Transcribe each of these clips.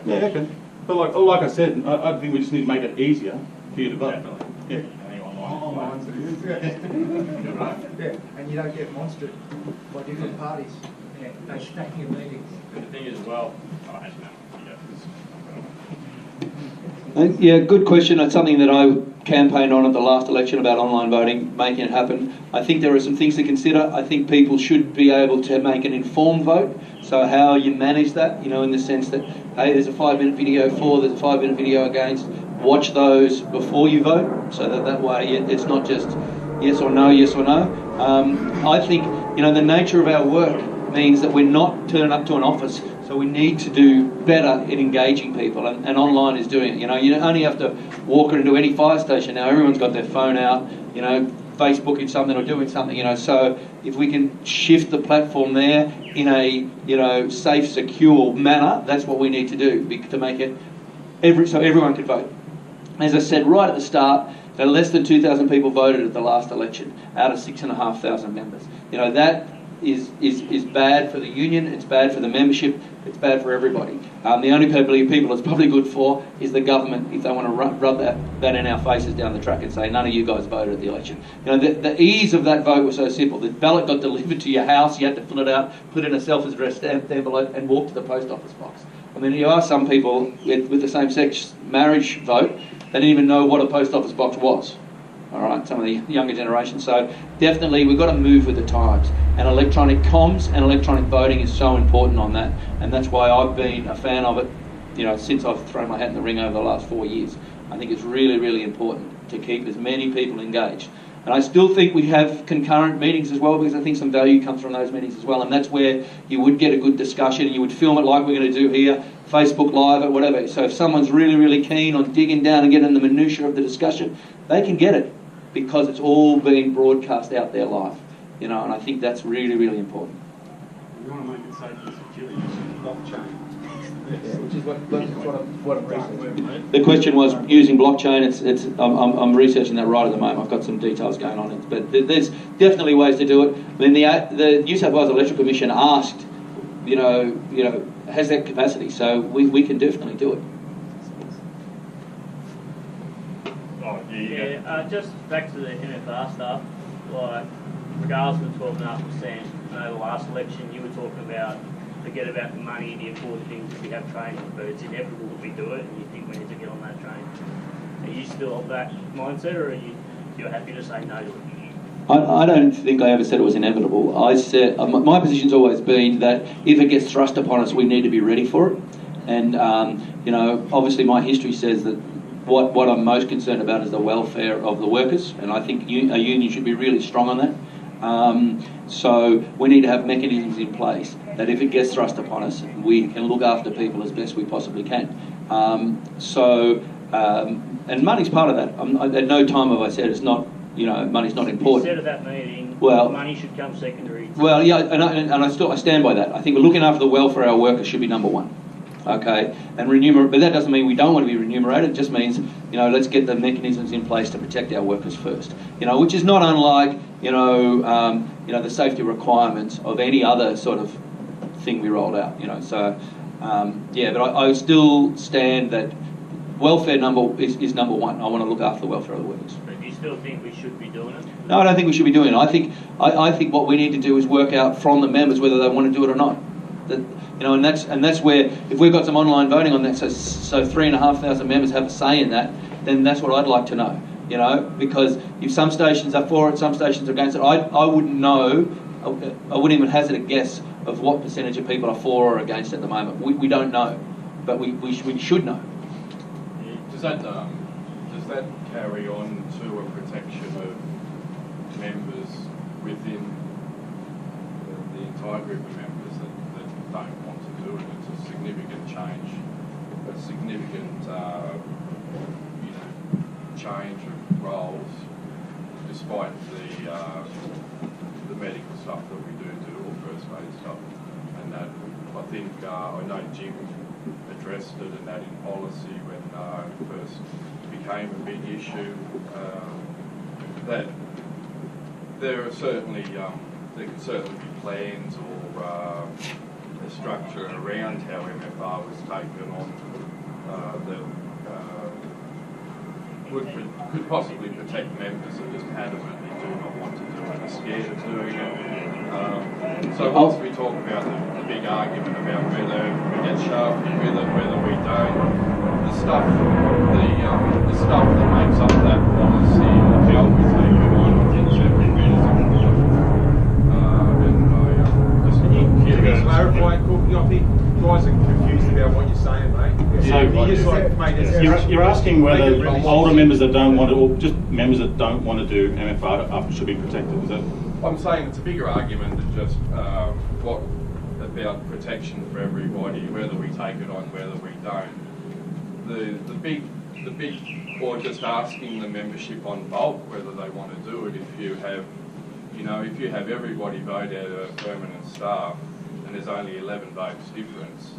Yeah, okay. But like I said, I think we just need to make it easier for you to vote. Yeah. Online. You're right. Yeah, and you don't get monstered by different parties. Yeah, they stack your meetings. And the thing is, well, Yeah, good question. It's something that I campaigned on at the last election about online voting, making it happen. I think there are some things to consider. I think people should be able to make an informed vote. So how you manage that, you know, in the sense that, hey, there's a 5-minute video for, there's a 5-minute video against. Watch those before you vote, so that way it's not just yes or no, yes or no. I think, you know, the nature of our work means that we're not turning up to an office, so we need to do better in engaging people, and online is doing it. You know, you only have to walk into any fire station now. Everyone's got their phone out, you know, Facebooking something or doing something, you know. So if we can shift the platform there in a, you know, safe, secure manner, that's what we need to do to make it so everyone can vote. As I said right at the start, that less than 2,000 people voted at the last election out of 6,500 members. You know, that is bad for the union, it's bad for the membership, it's bad for everybody. The only people it's probably good for is the government, if they want to rub that in our faces down the track and say, none of you guys voted at the election. You know, the ease of that vote was so simple. The ballot got delivered to your house, you had to fill it out, put it in a self-addressed stamped envelope and walk to the post office box. I mean, you ask some people with the same-sex marriage vote, they didn't even know what a post office box was. All right, some of the younger generation. So definitely we've got to move with the times. And electronic comms and electronic voting is so important on that. And that's why I've been a fan of it, you know, since I've thrown my hat in the ring over the last 4 years. I think it's really, really important to keep as many people engaged. And I still think we have concurrent meetings as well, because I think some value comes from those meetings as well. And that's where you would get a good discussion, and you would film it like we're going to do here, Facebook Live or whatever. So if someone's really, really keen on digging down and getting the minutiae of the discussion, they can get it, because it's all being broadcast out there live. You know, and I think that's really, really important. We want to make it safe and secure using blockchain. Which is what I'm researching. The question was using blockchain. I'm researching that right at the moment. I've got some details going on it, but there's definitely ways to do it. I mean, the New South Wales Electoral Commission asked, you know, has that capacity, so we can definitely do it. Just back to the MFR stuff. Like, regardless of the 12.5%, you know, the last election you were talking about, forget about the money, the important things that we have training, but it's inevitable that we do it, and you think we need to get on that train. Are you still of that mindset, or you're happy to say no to it? I don't think I ever said it was inevitable. I said my position's always been that if it gets thrust upon us, we need to be ready for it. And you know, obviously my history says that what I'm most concerned about is the welfare of the workers, and I think a union should be really strong on that. So we need to have mechanisms in place that if it gets thrust upon us, we can look after people as best we possibly can. And money's part of that. At no time have I said it's not. You know, money's not important. You said at that meeting, well, money should come secondary. Well, yeah, and I stand by that. I think looking after the welfare of our workers should be number one. Okay, and but that doesn't mean we don't want to be remunerated. It just means, you know, let's get the mechanisms in place to protect our workers first. You know, which is not unlike, you know, the safety requirements of any other sort of thing we rolled out. You know, so yeah, but I still stand that welfare is number one. I want to look after the welfare of the workers. But do you still think we should be doing it? No, I don't think we should be doing it. I think what we need to do is work out from the members whether they want to do it or not. You know, and that's where, if we've got some online voting on that, so 3,500 members have a say in that, then that's what I'd like to know. You know, because if some stations are for it, some stations are against it, I wouldn't know. I wouldn't even hazard a guess of what percentage of people are for or against at the moment. We don't know, but we should know. Does that carry on to a protection of members within the entire group of members that don't want to do it? It's a significant change, a significant change of roles, despite the medical stuff that we do, all first aid stuff, and that I think I know Jim addressed it and that in policy when it first became a big issue, that there can certainly be plans or a structure around how MFR was taken on that could possibly protect members that just adamantly do not want to do it, are scared of doing it. So once we talk about the big argument about whether we get shafted with it, whether we don't, the stuff that makes up that policy and how we take it on, I think is every bit as important. Can you clarify, Cook? I think guys are confused about what you're saying, mate. So you just made this. You're asking whether older members that don't want to, or just members that don't want to do MFR should be protected. Is that? I'm saying it's a bigger argument than just what about protection for everybody, whether we take it on, whether we don't. The big, or just asking the membership on bulk whether they want to do it. If you have everybody vote out of permanent staff, and there's only 11 votes difference,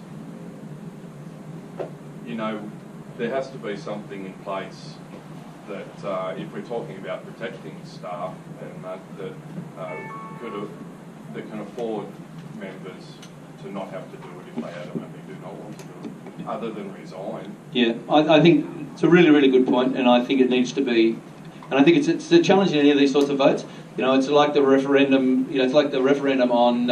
there has to be something in place that if we're talking about protecting staff and that can afford members to not have to do it if they adamantly do not want to do it, other than resign. Yeah, I think it's a really, really good point, and I think it needs to be, and I think it's a challenge in any of these sorts of votes. It's like the referendum. It's like the referendum on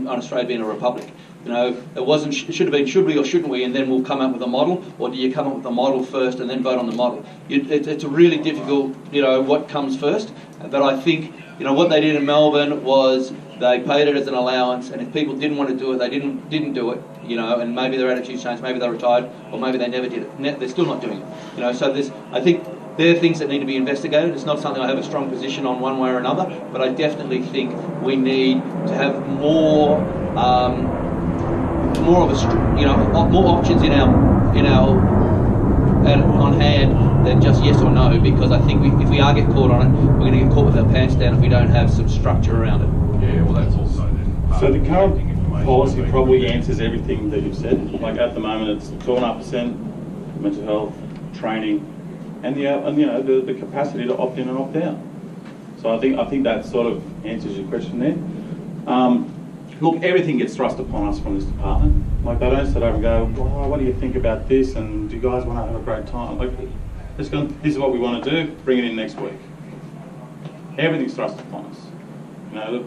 Australia being a republic. It wasn't. It should have been should we or shouldn't we, and then we'll come up with a model, or do you come up with a model first and then vote on the model? It's a really difficult. What comes first. But I think what they did in Melbourne was they paid it as an allowance, and if people didn't want to do it, they didn't do it. And maybe their attitudes changed, maybe they retired, or maybe they never did it. They're still not doing it. So I think. They're things that need to be investigated. It's not something I have a strong position on one way or another, but I definitely think we need to have more of more options in our on hand than just yes or no. Because I think if we are get caught on it, we're going to get caught with our pants down if we don't have some structure around it. Yeah, well, that's also then. So the current policy probably answers everything that you've said. Like at the moment, it's 2.5% mental health training. And the capacity to opt in and opt out. So I think that sort of answers your question there. Look, everything gets thrust upon us from this department. Like they don't sit over and go, well, what do you think about this? And do you guys want to have a great time? Like, this is what we want to do. Bring it in next week. Everything's thrust upon us. Look,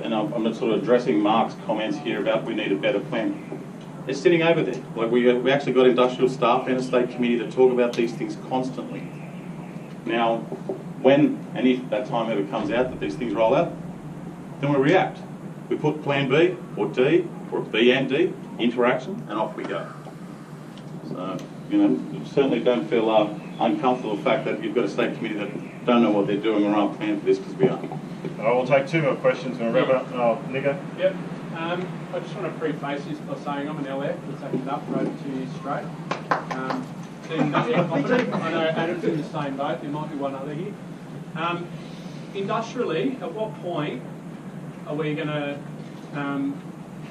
and I'm sort of addressing Mark's comments here about we need a better plan. They're sitting over there. Like we actually got industrial staff and a state committee that talk about these things constantly. Now, when and if that time ever comes out that these things roll out, then we react. We put plan B or D or B and D into action, and off we go. So, certainly don't feel uncomfortable with the fact that you've got a state committee that don't know what they're doing or aren't planning for this, because we are. I will take two more questions and wrap up. Nico? Yep. I just want to preface this by saying I'm an LF, let's take it up, throw it to you straight. Not yet confident. I know Adam's in the same boat, there might be one other here. Industrially, at what point are we going to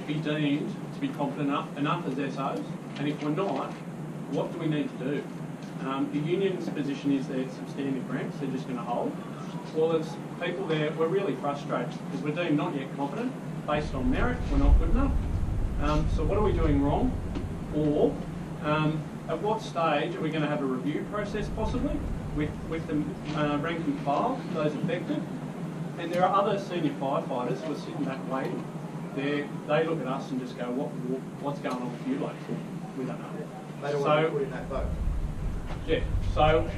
be deemed to be competent enough as SOs? And if we're not, what do we need to do? The union's position is that substantive ranks, they're just going to hold. Well, as people there, we're really frustrated because we're deemed not yet competent. Based on merit, we're not good enough. So what are we doing wrong? Or at what stage are we going to have a review process possibly with the rank and file, those affected? And there are other senior firefighters who are sitting back waiting. They look at us and just go, what's going on with you blokes? We don't know. They don't want to put in that vote. Yeah, so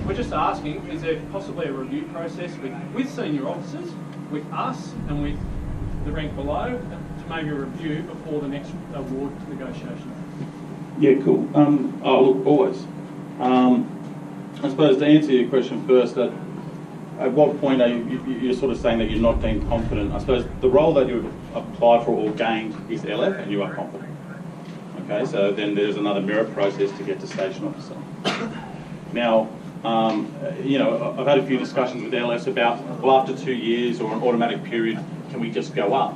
we're just asking, is there possibly a review process with senior officers, with us and with the rank below, to maybe a review before the next award negotiation? Yeah, cool. Look, always. I suppose to answer your question first, at what point are you're sort of saying that you're not deemed competent? I suppose the role that you've applied for or gained is LF, and you are competent. Okay, so then there's another merit process to get to station officer. Now, I've had a few discussions with LS about, well, after 2 years or an automatic period, can we just go up?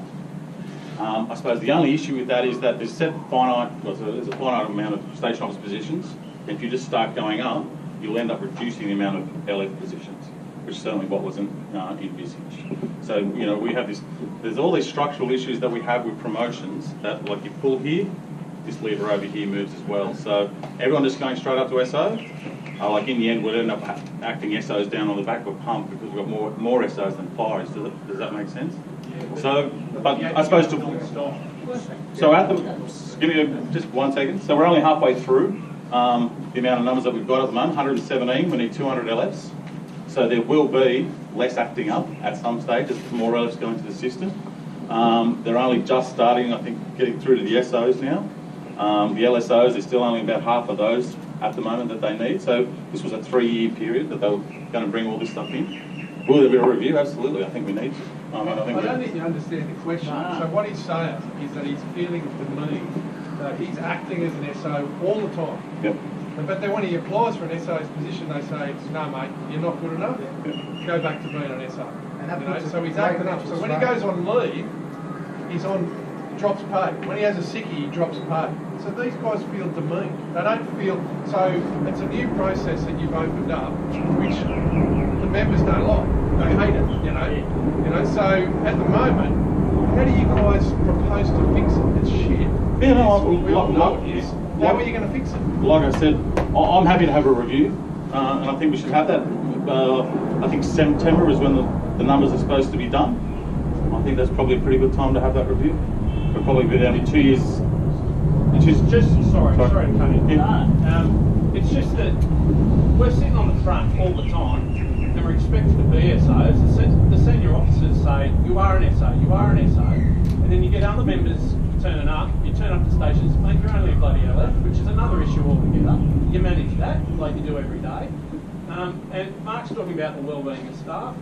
I suppose the only issue with that is that there's a finite amount of station officer positions, and if you just start going up, you'll end up reducing the amount of LF positions, which certainly what wasn't envisaged. So, we have there's all these structural issues that we have with promotions that, like, you pull here, this lever over here moves as well. So everyone just going straight up to SO. Like in the end, we'll end up acting SOs down on the back of a pump because we've got more SOs than fireys. Does that make sense? So, but I suppose so at the, give me just 1 second. So we're only halfway through the amount of numbers that we've got at the moment. 117. We need 200 LFs. So there will be less acting up at some stage as more LFs go into the system. They're only just starting, I think, getting through to the SOs now. The LSOs, there's still only about half of those at the moment that they need. So this was a 3-year period that they were going to bring all this stuff in. Will there be a review? Absolutely. I think we need to. I don't think you understand the question. So what he's saying is that he's feeling to me that he's acting as an SO all the time. Yep. But then when he applies for an SO's position, they say, no, mate, you're not good enough. Go back to being an SO. So he's acting up. So when he goes on leave, he's on drops pay. When he has a sickie, he drops pay. So these guys feel demeaned. They don't feel. So it's a new process that you've opened up, which the members don't like. They hate it. You know. So at the moment, how do you guys propose to fix it? It's shit. Yeah, no, we all know it is. How are you going to fix it? Like I said, I'm happy to have a review, and I think we should have that. I think September is when the numbers are supposed to be done. I think that's probably a pretty good time to have that review. We'll probably be down in 2 years. Sorry to cut in. It's just that we're sitting on the front all the time, and we're expected to be SOs. The senior officers say, you are an SO, you are an SO, and then you get other members turning up, you turn up to stations, mate, you're only a bloody LF, which is another issue altogether. You manage that like you do every day. And Mark's talking about the well-being of staff.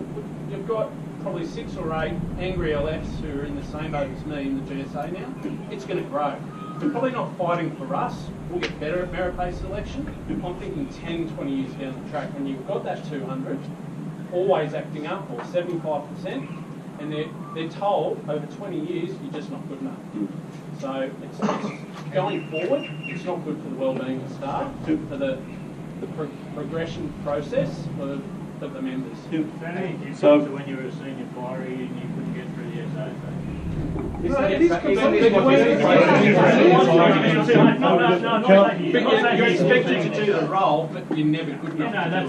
You've got probably 6 or 8 angry LFs who are in the same boat as me in the GSA now. It's going to grow. We're probably not fighting for us. We'll get better at merit-based selection. I'm thinking 10, 20 years down the track when you've got that 200, always acting up, or 75%, and they're told over 20 years you're just not good enough. So it's going forward, it's not good for the well-being of staff, for the progression process of the members. So when you were a senior fiery and you couldn't get through the SO thing? You're expected to do the role, but you're never good enough. No,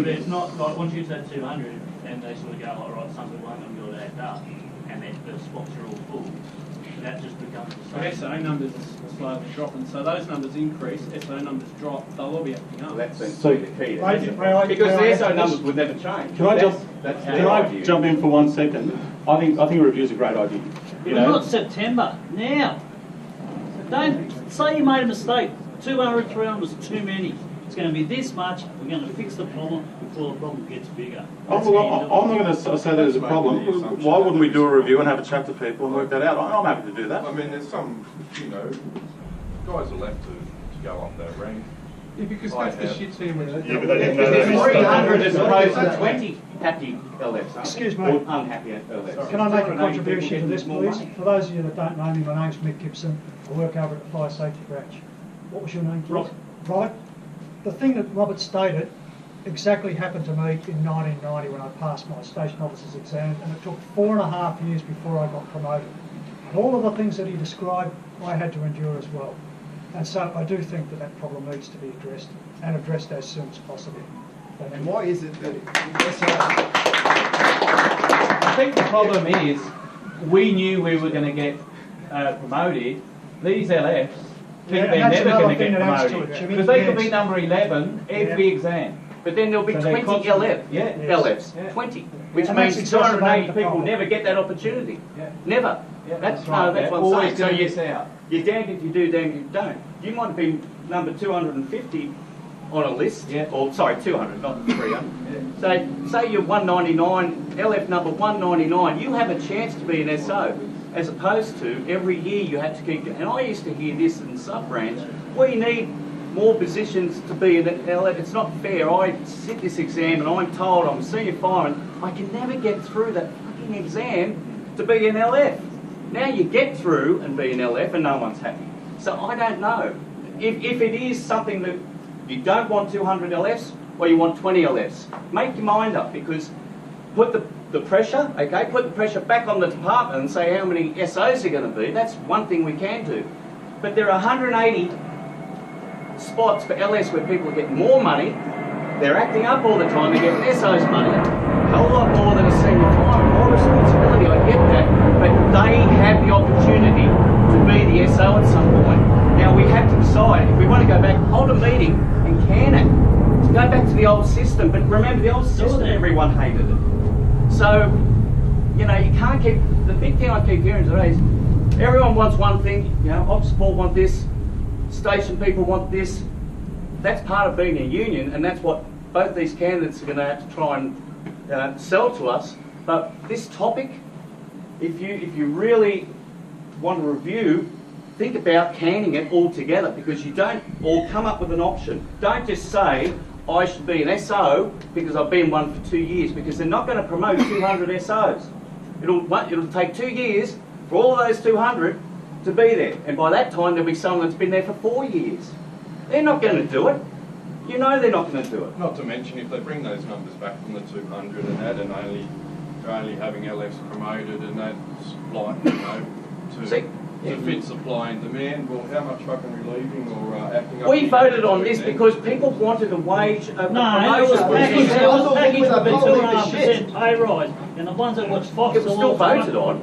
it's not like once you hit that 200 and they sort of go, all right, some people aren't going to be able to act up, and then the spots are all full. That just becomes the same. But SO numbers are slowly dropping, so those numbers increase, SO numbers drop, they'll all be acting up. That seems to be the key. Because the SO numbers would never change. Can I jump in for 1 second? I think a review is a great idea. Not September, now. Don't say you made a mistake. 200, 300 was too many. It's going to be this much. We're going to fix the problem before the problem gets bigger. I'm not going to say there's a problem. Why wouldn't we do a review and have a chat to people and work that out? I'm happy to do that. I mean, there's some, guys are left to go up that rank. Yeah, because that's the shit team. There's 300 as opposed to 20 happy LFs. Excuse me. Unhappy LFs. Can I make a contribution to this, please? For those of you that don't know me, my name's Mick Gibson. I work over at the Fire Safety Branch. What was your name, please? Robert. Robert. The thing that Robert stated exactly happened to me in 1990 when I passed my station officer's exam, and it took 4.5 years before I got promoted. And all of the things that he described, I had to endure as well. And so I do think that problem needs to be addressed, and addressed as soon as possible. And why is it that... I think the problem is, we knew we were going to get promoted. These LFs think they're never going to get promoted. Because they could be number 11 every exam. But then there'll be 20 LFs, 20. Which means 280 people never get that opportunity. Never. That's right. That's what I'm saying. So you're damned if you do, damned if you don't. You might have been number 250 on a list, or sorry, 200, not 300. So say you're 199, LF number 199, you have a chance to be an SO, as opposed to every year you have to keep. And I used to hear this in sub-branch, we need more positions to be an LF. It's not fair. I sit this exam and I'm told I'm a senior fireman, I can never get through that fucking exam to be an LF. Now you get through and be an LF and no one's happy. So I don't know. If it is something that you don't want 200 LFs or you want 20 LFs, make your mind up, because put the pressure, put the pressure back on the department and say how many SOs are going to be. That's one thing we can do. But there are 180 spots for LS where people are getting more money. They're acting up all the time. They're getting SO's money. A whole lot more than a senior fireman. More responsibility, I get that. But they have the opportunity to be the SO at some point. Now we have to decide if we want to go back, hold a meeting and can it. To go back to the old system. But remember, the old system, everyone hated it. So, you know, you can't keep, the big thing I keep hearing today is everyone wants one thing, you know, ops support want this, station people want this. That's part of being a union, and that's what both these candidates are going to have to try and sell to us. But this topic, if you really want to review, think about canning it all together, because you don't all come up with an option. Don't just say, I should be an SO because I've been one for 2 years, because they're not going to promote 200 SOs. It'll take 2 years for all of those 200 to be there. And by that time, there'll be someone that's been there for 4 years. They're not going to do it. You know they're not going to do it. Not to mention, if they bring those numbers back from the 200 and that, and only having LFs promoted, and that's like, you know, to fit supply and demand, well, how much fucking relieving or acting up? We voted on this because people wanted a wage, a package would be 2.5% pay rise, and the ones that watch Fox it was still voted on.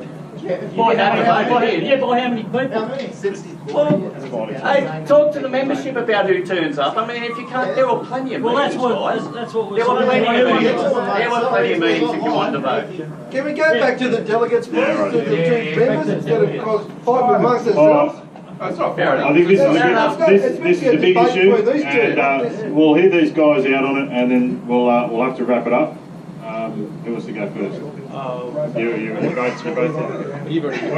By how many people? Well, hey, talk to the membership about who turns up. I mean, if you can't, there were plenty of meetings, guys. That's what we're There were plenty of meetings. There were plenty of meetings if you wanted to vote. Can we go back to the delegates, please, to the two members instead of fighting amongst ourselves? That's not fair enough. I think this is a big issue, and we'll hear these guys out on it, and then we'll have to wrap it up. Who wants to go first? You're both there.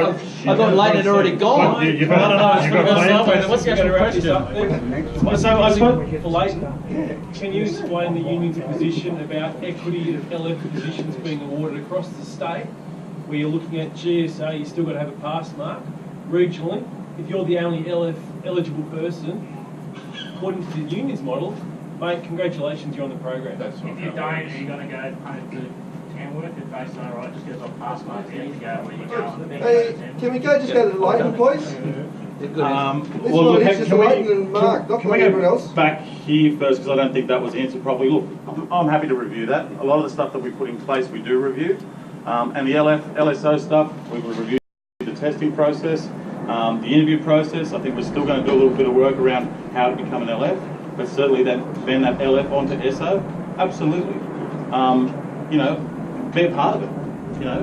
I thought Lane had already gone. You've got plans. What's the actual question? So I suppose for Leighton, can you explain the union's position about equity of LF positions being awarded across the state, where you're looking at GSA, you still got to have a pass mark. Regionally, if you're the only LF eligible person, according to the union's model, mate, congratulations, you're on the program. If you don't, are you going to go punish the town work if they say, all right, just get off pass marks, you have to go where you go. Hey, can we go to Leighton, please? Well, look, can we go back here first, because I don't think that was answered properly. Look, I'm happy to review that. A lot of the stuff that we put in place, we do review. And the LSO stuff, we will review the testing process, the interview process. I think we're still going to do a little bit of work around how to become an LF, but certainly then that LF onto SO, absolutely. You know, be a part of it. You know,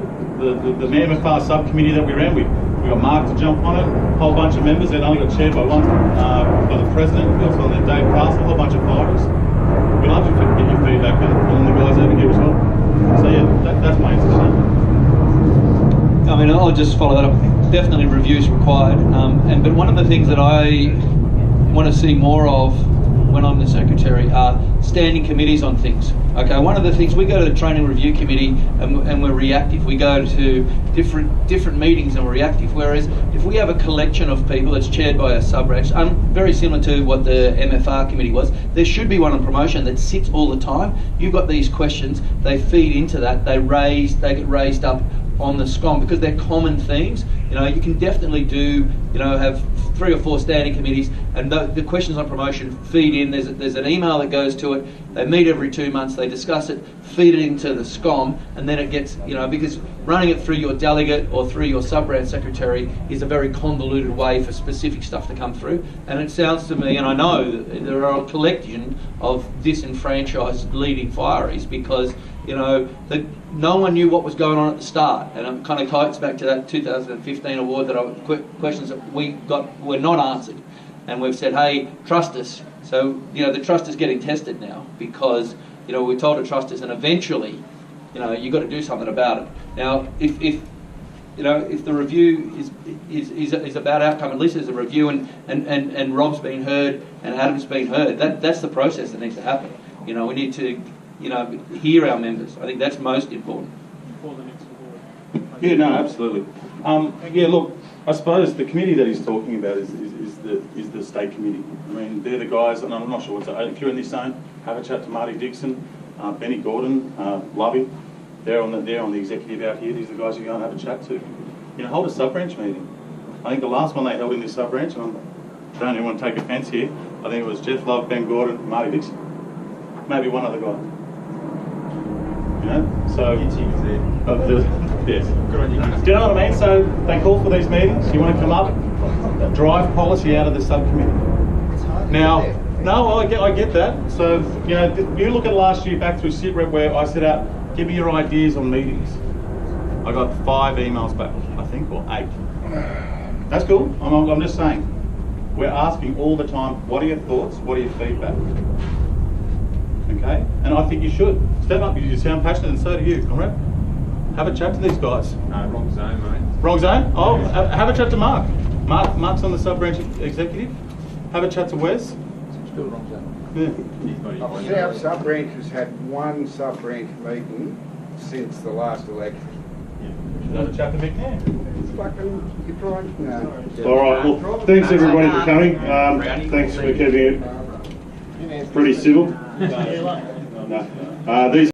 the MFR subcommittee that we ran, we got Mark to jump on it, a whole bunch of members that only got chaired by one, by the president, we also had Dave Castle, a whole bunch of fighters. We'd love to get your feedback from the guys over here as well. So yeah, that's my answer to that. I mean, I'll just follow that up. Definitely reviews required. But one of the things that I want to see more of when I'm the secretary are standing committees on things. Okay, one of the things, we go to the training review committee and we're reactive. We go to different meetings and we're reactive. Whereas if we have a collection of people that's chaired by a sub-branch, very similar to what the MFR committee was, there should be one on promotion that sits all the time. You've got these questions, they feed into that, they get raised up on the SCOM because they're common themes. You know, you can definitely do, you know, have 3 or 4 standing committees, and the questions on promotion feed in. There's an email that goes to it. They meet every 2 months. They discuss it, feed it into the SCOM, and then it gets, you know, because running it through your delegate or through your sub-branch secretary is a very convoluted way for specific stuff to come through. And it sounds to me, and I know that there are a collection of disenfranchised leading fireys because, you know, no one knew what was going on at the start, and it kind of ties back to that 2015 award that questions that we got were not answered, and we've said, hey, trust us. So, you know, the trust is getting tested now because, you know, we're told to trust us, and eventually, you know, you've got to do something about it. Now, if you know, if the review is about outcome, at least there's a review, and Rob's been heard and Adam's been heard. That's the process that needs to happen. You know, we need to, you know, hear our members. I think that's most important. Before the next award. Yeah, no, absolutely. Yeah, look, I suppose the committee that he's talking about is the state committee. I mean, they're the guys, and I'm not sure if you're in this zone, have a chat to Marty Dixon, Benny Gordon, Lovey. They're on the executive out here. These are the guys you go and have a chat to. You know, hold a sub-branch meeting. I think the last one they held in this sub-branch, and don't even want to take offence here. I think it was Jeff Love, Ben Gordon, Marty Dixon. Maybe one other guy. You know? So, yes. Good on you. Do you know what I mean? So they call for these meetings. You want to come up, drive policy out of the subcommittee. Now, no, I get that. So, you know, you look at last year back through SIT Rep where I set out, give me your ideas on meetings. I got 5 emails back, I think, or 8. That's cool. I'm just saying. We're asking all the time, what are your thoughts? What are your feedback? Okay? And I think you should. Step up. You sound passionate, and so do you, Conrad. Have a chat to these guys. No, wrong zone, mate. Wrong zone? Oh, have a chat to Mark. Mark's on the sub-branch executive. Have a chat to Wes. Still wrong zone. Yeah. Our sub-branch has had one sub-branch meeting since the last election. Have a chat to Vic now. It's fucking, you're right. No. All right, well, thanks everybody for coming. Thanks for keeping it pretty civil. No. These